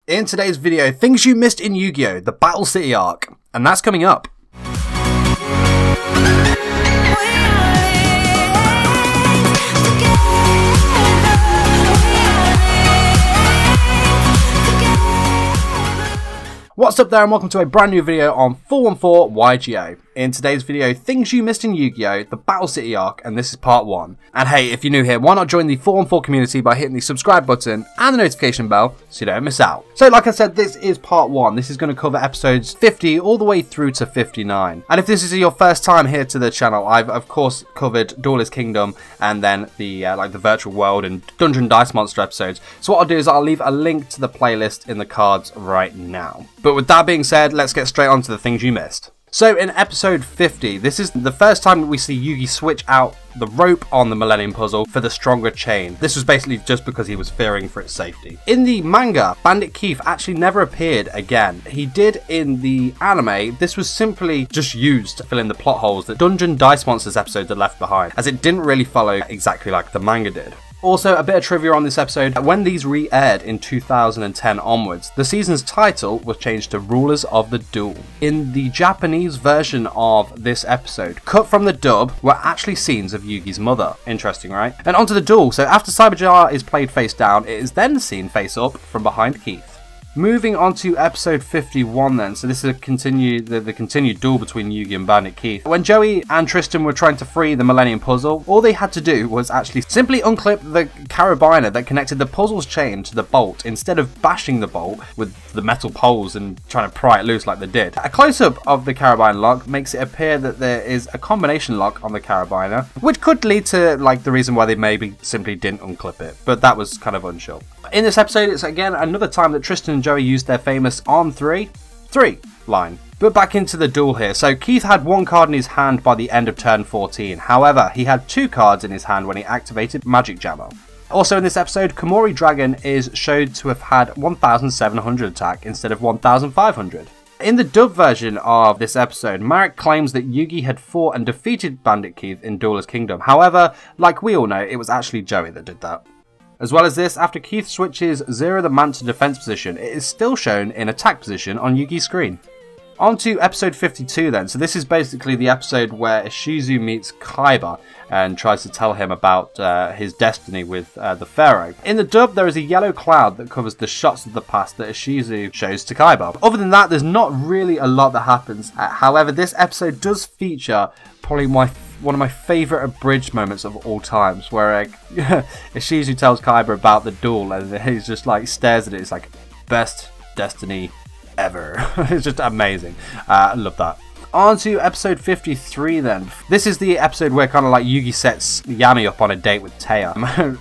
In today's video, things you missed in Yu-Gi-Oh! The Battle City arc, and that's coming up. What's up there and welcome to a brand new video on 414 YGO. In today's video, things you missed in Yu-Gi-Oh! The Battle City arc, and this is part 1. And hey, if you're new here, why not join the 414 community by hitting the subscribe button and the notification bell so you don't miss out. So like I said, this is part 1. This is going to cover episodes 50 all the way through to 59. And if this is your first time here to the channel, I've of course covered Duelist Kingdom and then the like the Virtual World and Dungeon Dice Monster episodes. So what I'll do is I'll leave a link to the playlist in the cards right now. But with that being said, let's get straight on to the things you missed. So in episode 50, this is the first time that we see Yugi switch out the rope on the Millennium Puzzle for the stronger chain. This was basically just because he was fearing for its safety. In the manga, Bandit Keith actually never appeared again. He did in the anime. This was simply just used to fill in the plot holes that Dungeon Dice Monsters episode had left behind, as it didn't really follow exactly like the manga did. Also, a bit of trivia on this episode, when these re-aired in 2010 onwards, the season's title was changed to Rulers of the Duel. In the Japanese version of this episode, cut from the dub were actually scenes of Yugi's mother. Interesting, right? And onto the duel. So after Cyberjar is played face down, it is then seen face up from behind Keith. Moving on to episode 51 then, so this is the continued duel between Yugi and Bandit Keith. When Joey and Tristan were trying to free the Millennium Puzzle, all they had to do was actually simply unclip the carabiner that connected the puzzle's chain to the bolt, instead of bashing the bolt with the metal poles and trying to pry it loose like they did. A close-up of the carabiner lock makes it appear that there is a combination lock on the carabiner, which could lead to like the reason why they maybe simply didn't unclip it, but that was kind of unsure. In this episode, it's again another time that Tristan and Joey used their famous on 3 line. But back into the duel here. So Keith had one card in his hand by the end of turn 14. However, he had 2 cards in his hand when he activated Magic Jammer. Also in this episode, Komori Dragon is showed to have had 1700 attack instead of 1500. In the dub version of this episode, Marek claims that Yugi had fought and defeated Bandit Keith in Duelist Kingdom. However, like we all know, it was actually Joey that did that. As well as this, after Keith switches Zero the Man to defense position, it is still shown in attack position on Yugi's screen. On to episode 52 then. So this is basically the episode where Ishizu meets Kaiba and tries to tell him about his destiny with the Pharaoh. In the dub, there is a yellow cloud that covers the shots of the past that Ishizu shows to Kaiba. Other than that, there's not really a lot that happens. However, this episode does feature probably one of my favourite abridged moments of all times, where Ishizu tells Kaiba about the duel and he's just like stares at it. It's like, best destiny ever. It's just amazing. I love that. On to episode 53 then. This is the episode where kind of like Yugi sets Yami up on a date with Taya.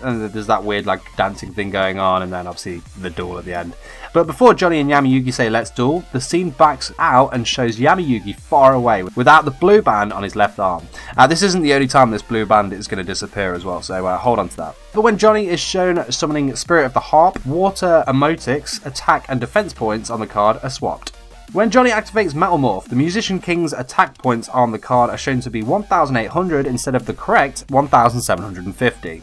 And there's that weird like dancing thing going on, and then obviously the duel at the end. But before Johnny and Yami Yugi say let's duel, the scene backs out and shows Yami Yugi far away without the blue band on his left arm. This isn't the only time this blue band is going to disappear as well, so hold on to that. But when Johnny is shown summoning Spirit of the Harp, water emotics, attack and defense points on the card are swapped. When Johnny activates Metal Morph, the Musician King's attack points on the card are shown to be 1800 instead of the correct 1750.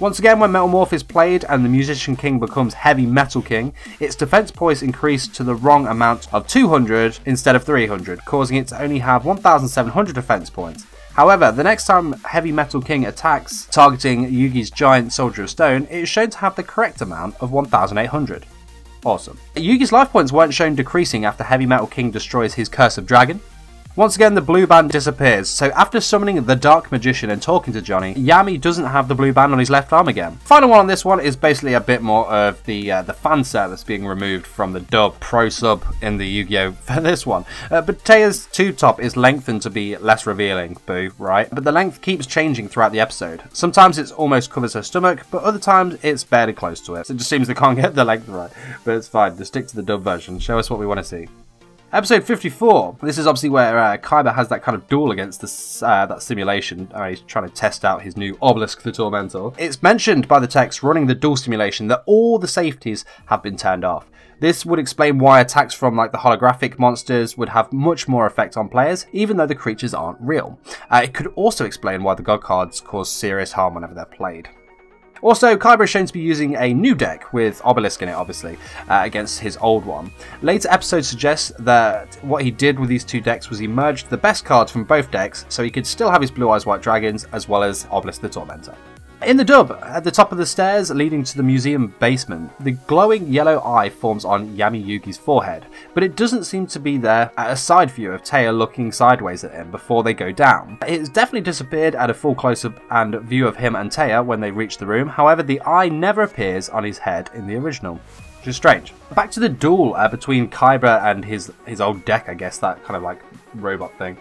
Once again, when Metal Morph is played and the Musician King becomes Heavy Metal King, its defense points increase to the wrong amount of 200 instead of 300, causing it to only have 1700 defense points. However, the next time Heavy Metal King attacks targeting Yugi's giant Soldier of Stone, it is shown to have the correct amount of 1800. Awesome. Yugi's life points weren't shown decreasing after Heavy Metal King destroys his Curse of Dragon. Once again, the blue band disappears, so after summoning the Dark Magician and talking to Johnny, Yami doesn't have the blue band on his left arm again. Final one on this one is basically a bit more of the fan service being removed from the dub pro sub in the Yu-Gi-Oh! For this one. But Taya's tube top is lengthened to be less revealing, boo, right? But the length keeps changing throughout the episode. Sometimes it almost covers her stomach, but other times it's barely close to it. So it just seems they can't get the length right. But it's fine, just stick to the dub version, show us what we want to see. Episode 54. This is obviously where Kaiba has that kind of duel against this, that simulation. He's trying to test out his new Obelisk the Tormentor. It's mentioned by the text running the duel simulation that all the safeties have been turned off. This would explain why attacks from like the holographic monsters would have much more effect on players, even though the creatures aren't real. It could also explain why the god cards cause serious harm whenever they're played. Also, Kaiba is shown to be using a new deck with Obelisk in it, obviously, against his old one. Later episodes suggest that what he did with these two decks was he merged the best cards from both decks so he could still have his Blue Eyes White Dragons as well as Obelisk the Tormentor. In the dub, at the top of the stairs leading to the museum basement, the glowing yellow eye forms on Yami Yugi's forehead, but it doesn't seem to be there at a side view of Taya looking sideways at him before they go down. It's definitely disappeared at a full close-up and view of him and Taya when they reach the room, however the eye never appears on his head in the original, which is strange. Back to the duel between Kaiba and his old deck, I guess, that kind of like robot thing.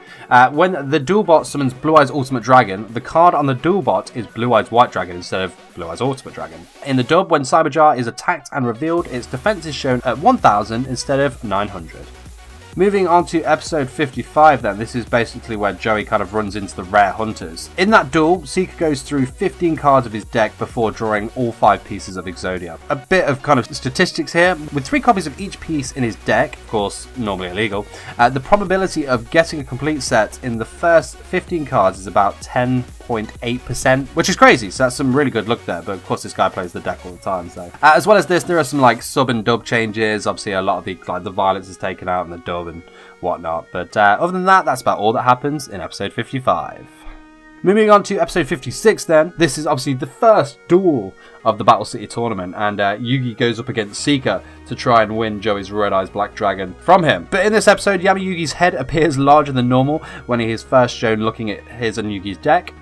When the dual bot summons Blue Eyes Ultimate Dragon, the card on the dual bot is Blue Eyes White Dragon instead of Blue Eyes Ultimate Dragon. In the dub, when Cyberjar is attacked and revealed, its defense is shown at 1000 instead of 900. Moving on to episode 55 then, this is basically where Joey kind of runs into the rare hunters. In that duel, Seeker goes through 15 cards of his deck before drawing all 5 pieces of Exodia. A bit of kind of statistics here, with 3 copies of each piece in his deck, of course normally illegal, the probability of getting a complete set in the first 15 cards is about 10.8%, which is crazy, so that's some really good luck there, but of course this guy plays the deck all the time, so. As well as this, there are some like sub and dub changes, obviously a lot of the violence is taken out in the dub and whatnot, but other than that, that's about all that happens in episode 55. Moving on to episode 56 then, this is obviously the first duel of the Battle City tournament, and Yugi goes up against Seeker to try and win Joey's Red Eyes Black Dragon from him. But in this episode, Yami Yugi's head appears larger than normal when he is first shown looking at his and Yugi's deck.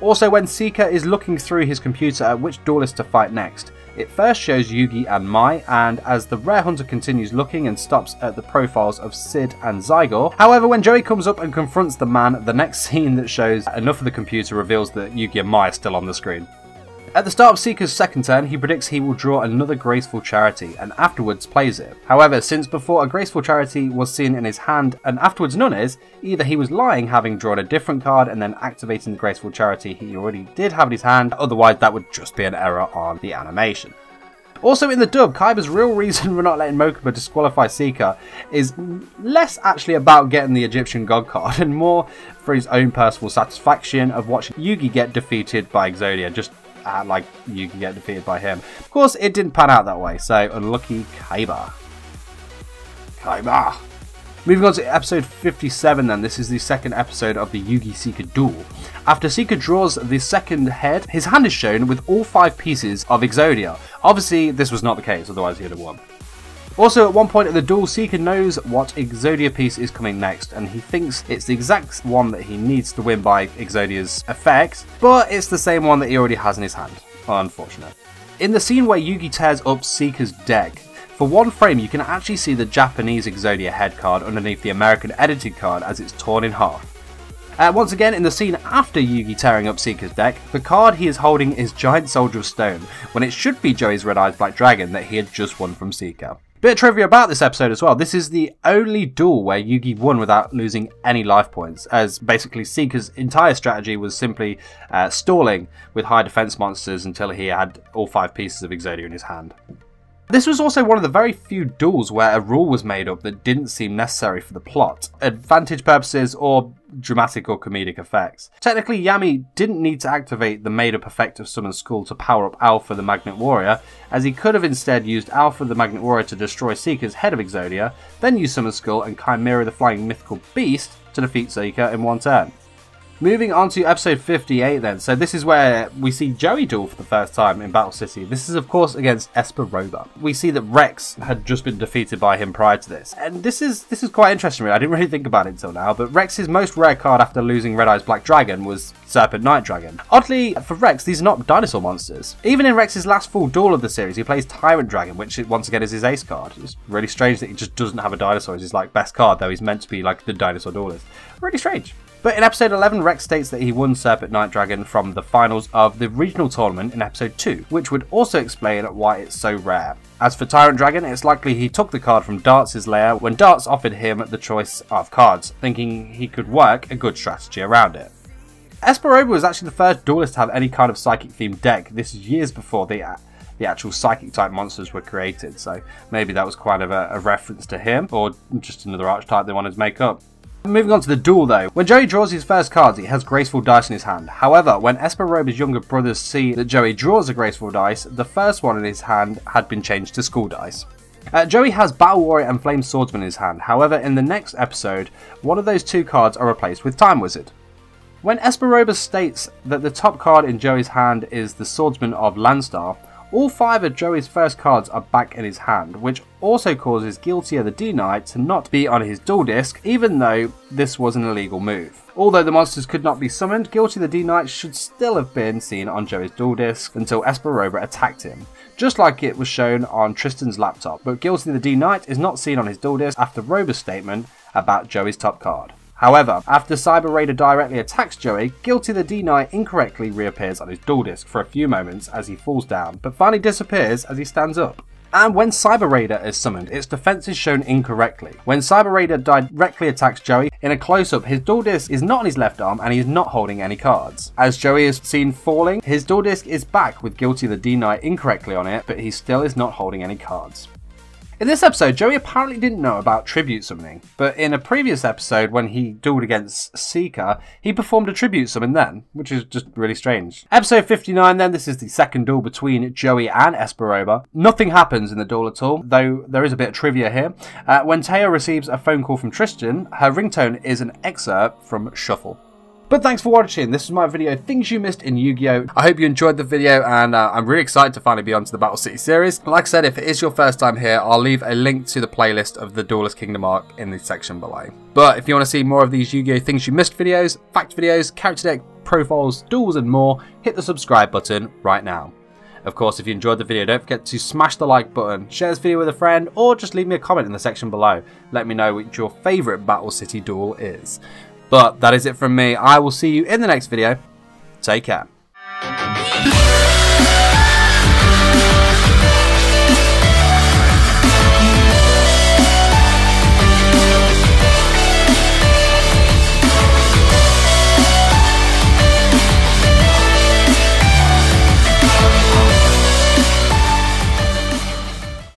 Also, when Seeker is looking through his computer at which duelist to fight next, it first shows Yugi and Mai, and as the Rare Hunter continues looking and stops at the profiles of Sid and Zygor. However, when Joey comes up and confronts the man, the next scene that shows enough of the computer reveals that Yugi and Mai are still on the screen. At the start of Seeker's second turn, he predicts he will draw another Graceful Charity, and afterwards plays it. However, since before a Graceful Charity was seen in his hand and afterwards none is, either he was lying having drawn a different card and then activating the Graceful Charity he already did have in his hand, otherwise that would just be an error on the animation. Also in the dub, Kaiba's real reason for not letting Mokuba disqualify Seeker is less actually about getting the Egyptian God card and more for his own personal satisfaction of watching Yugi get defeated by Exodia, just like Yugi get defeated by him. Of course, it didn't pan out that way, so unlucky Kaiba. Moving on to episode 57 then, this is the second episode of the Yugi-Seeker duel. After Seeker draws the second head, his hand is shown with all 5 pieces of Exodia. Obviously, this was not the case, otherwise he would have won. Also, at one point in the duel, Seeker knows what Exodia piece is coming next, and he thinks it's the exact one that he needs to win by Exodia's effect, but it's the same one that he already has in his hand. Unfortunate. In the scene where Yugi tears up Seeker's deck, for one frame you can actually see the Japanese Exodia head card underneath the American edited card as it's torn in half. Once again, in the scene after Yugi tearing up Seeker's deck, the card he is holding is Giant Soldier of Stone, when it should be Joey's Red Eyes Black Dragon that he had just won from Seeker. Bit of trivia about this episode as well, this is the only duel where Yugi won without losing any life points, as basically Seeker's entire strategy was simply stalling with high defense monsters until he had all 5 pieces of Exodia in his hand. This was also one of the very few duels where a rule was made up that didn't seem necessary for the plot, advantage purposes or dramatic or comedic effects. Technically, Yami didn't need to activate the made up effect of Summon Skull to power up Alpha the Magnet Warrior, as he could have instead used Alpha the Magnet Warrior to destroy Seeker's head of Exodia, then use Summon Skull and Chimera the Flying Mythical Beast to defeat Seeker in one turn. Moving on to episode 58 then, so this is where we see Joey duel for the first time in Battle City. This is of course against Esper Roba. We see that Rex had just been defeated by him prior to this, and this is quite interesting really. I didn't really think about it until now, but Rex's most rare card after losing Red Eyes Black Dragon was Serpent Night Dragon. Oddly, for Rex, these are not dinosaur monsters. Even in Rex's last full duel of the series, he plays Tyrant Dragon, which once again is his ace card. It's really strange that he just doesn't have a dinosaur as his like best card, though he's meant to be like the dinosaur duelist. Really strange. But in episode 11, Rex states that he won Serpent Night Dragon from the finals of the regional tournament in episode 2, which would also explain why it's so rare. As for Tyrant Dragon, it's likely he took the card from Darts' lair when Darts offered him the choice of cards, thinking he could work a good strategy around it. Esper Roba was actually the first duelist to have any kind of psychic themed deck. This is years before the actual psychic type monsters were created, so maybe that was kind of a reference to him, or just another archetype they wanted to make up. Moving on to the duel though, when Joey draws his first cards he has graceful dice in his hand. However, when Esperoba's younger brothers see that Joey draws a graceful dice, the first one in his hand had been changed to school dice. Joey has Battle Warrior and Flame Swordsman in his hand. However, in the next episode, one of those two cards are replaced with Time Wizard. When Esperoba states that the top card in Joey's hand is the Swordsman of Landstar, all 5 of Joey's first cards are back in his hand, which also causes Guilty the D-Knight to not be on his duel disc, even though this was an illegal move. Although the monsters could not be summoned, Guilty the D-Knight should still have been seen on Joey's duel disc until Esperoba attacked him, just like it was shown on Tristan's laptop, but Guilty the D-Knight is not seen on his duel disc after Roba's statement about Joey's top card. However, after Cyber Raider directly attacks Joey, Guilty the D-Knight incorrectly reappears on his duel disc for a few moments as he falls down, but finally disappears as he stands up. And when Cyber Raider is summoned, its defense is shown incorrectly. When Cyber Raider directly attacks Joey, in a close-up, his duel disc is not on his left arm and he is not holding any cards. As Joey is seen falling, his duel disc is back with Guilty the D-Knight incorrectly on it, but he still is not holding any cards. In this episode, Joey apparently didn't know about tribute summoning, but in a previous episode when he dueled against Seeker, he performed a tribute summon then, which is just really strange. Episode 59 then, this is the second duel between Joey and Esperoba. Nothing happens in the duel at all, though there is a bit of trivia here. When Taya receives a phone call from Tristan, her ringtone is an excerpt from Shuffle. But thanks for watching. This is my video, Things You Missed in Yu-Gi-Oh! I hope you enjoyed the video, and I'm really excited to finally be onto the Battle City series. Like I said, if it is your first time here, I'll leave a link to the playlist of the Duelist Kingdom arc in the section below. But if you want to see more of these Yu-Gi-Oh! Things You Missed videos, fact videos, character deck profiles, duels and more, hit the subscribe button right now. Of course, if you enjoyed the video, don't forget to smash the like button, share this video with a friend, or just leave me a comment in the section below. Let me know which your favourite Battle City duel is. But that is it from me. I will see you in the next video. Take care.